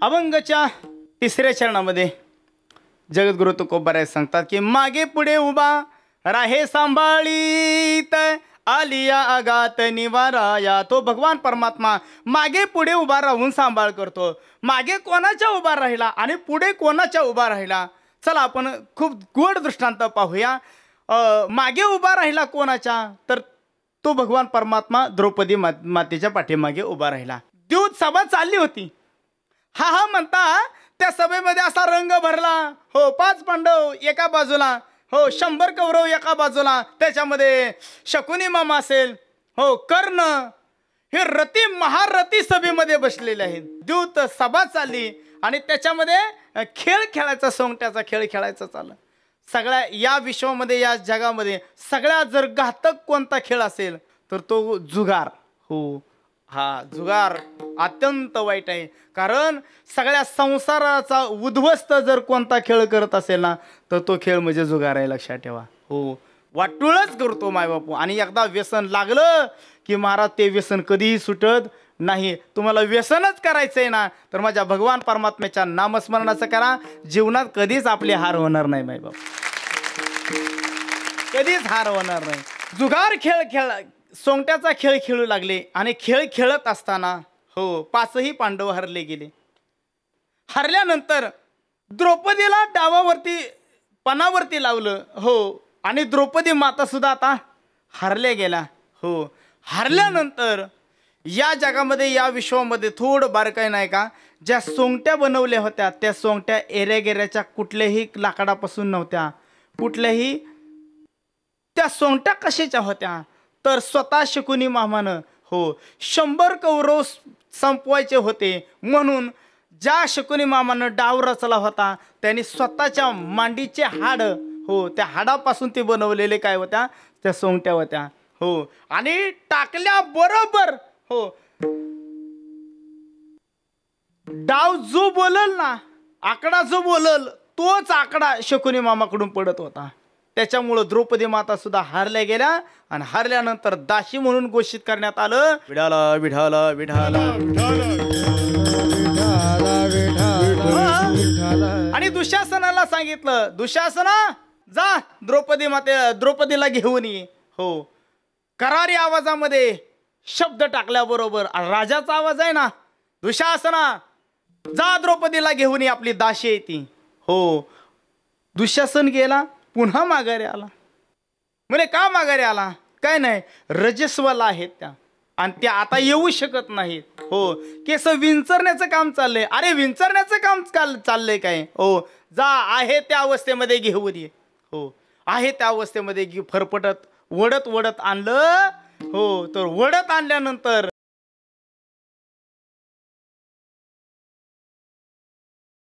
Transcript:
अभंगाच्या तिसऱ्या चरणामध्ये जगद्गुरु तुकोबाराय सांगतात की मागे पुढे उभा राहे सांभाळीत आलिया आगात निवाराया. तो भगवान परमात्मा मागे पुढे उभा राहून सांभाळ करतो. मागे कोणाच्या उभा राहिला आणि पुढे कोणाच्या उभा राहिला. चला आपण खूप गोड दृष्टांत पाहूया. मागे उभा राहिला कोणाच्या, तर तो भगवान परमात्मा द्रौपदी मातेच्या पाठीमागे उभा राहिला. दूत सभा चालली होती. हा हा म्हणता त्या सभेमध्ये असा रंग भरला. हो, 5 पांडव एका बाजूला, हो 100 कौरव एका बाजूला, त्याच्यामध्ये शकुनी मामा असेल, हो कर्ण, हे रती महारथी सभेमध्ये बसलेले आहेत. दूत सभा चालली आणि त्याच्यामध्ये खेळ खेळायचा, सोंगट्याचा खेळ खेळायचा चालला. सगळ्या या विश्वामध्ये, या जगामध्ये सगळ्यात जर घातक कोणता खेळ असेल तर तो जुगार. हो, हा जुगार अत्यंत वाईट आहे. कारण सगळ्या संसाराचा उद्ध्वस्त जर कोणता खेळ करत असेल ना तर तो खेळ म्हणजे जुगार आहे, लक्षात ठेवा. हो, वाटूळच करतो मायबापू. आणि एकदा व्यसन लागलं की महाराज ते व्यसन कधीही सुटत नाही. तुम्हाला व्यसनच करायचं आहे ना तर माझ्या भगवान परमात्म्याच्या नामस्मरणाचं करा. जीवनात कधीच आपली हार होणार नाही मायबाप, कधीच हार होणार नाही. जुगार खेळ सोंगट्याचा खेळ खेळू लागले आणि खेळ खेळत असताना हो 5ही पांडव हरले गेले. हरल्यानंतर द्रौपदीला डावावरती पणावरती लावलं. हो, आणि द्रौपदी माता सुद्धा आता हरल्या गेल्या. हो, हरल्यानंतर या जगामध्ये, या विश्वामध्ये थोडं बारकाई नाही का, ज्या सोंगट्या बनवल्या होत्या त्या सोंगट्या एऱ्यागेऱ्याच्या कुठल्याही लाकडापासून नव्हत्या. कुठल्याही त्या सोंगट्या कशाच्या होत्या तर स्वतः शकुनी मामानं हो 100 कौरव संपवायचे होते म्हणून ज्या शकुनी मामानं डाव रचला होता त्यांनी स्वतःच्या मांडीचे हाड, हो त्या हाडापासून ते बनवलेले काय होत्या, त्या सोंगट्या होत्या. हो, आणि टाकल्या बरोबर हो डाव जो बोलल ना, आकडा जो बोलल तोच आकडा शकुनी मामाकडून पडत होता. त्याच्यामुळं द्रौपदी माता सुद्धा हारल्या गेल्या आणि हारल्यानंतर दाशी म्हणून घोषित करण्यात आलं. विठाला विठाला विठाला आणि दुःशासनाला सांगितलं, दुःशासना जा द्रौपदीला घेऊन ये. हो, करारी आवाजामध्ये शब्द टाकल्याबरोबर राजाचा आवाज आहे ना, दुःशासना जा द्रौपदीला घेऊन ये, आपली दाशी आहे ती. हो, दुःशासन गेला, पुन्हा माघारी आला. म्हणजे का माघारी आला, काय नाही, रजस्वला आहेत त्या आणि त्या आता येऊ शकत नाहीत. हो, केस विंचरण्याचं काम चाललंय. अरे विंचरण्याचं काम चाललंय काय, हो जा आहे त्या अवस्थेमध्ये घेऊन ये. हो, आहे त्या अवस्थेमध्ये फरफटत वडत आणलं. हो, तर वडत आणल्यानंतर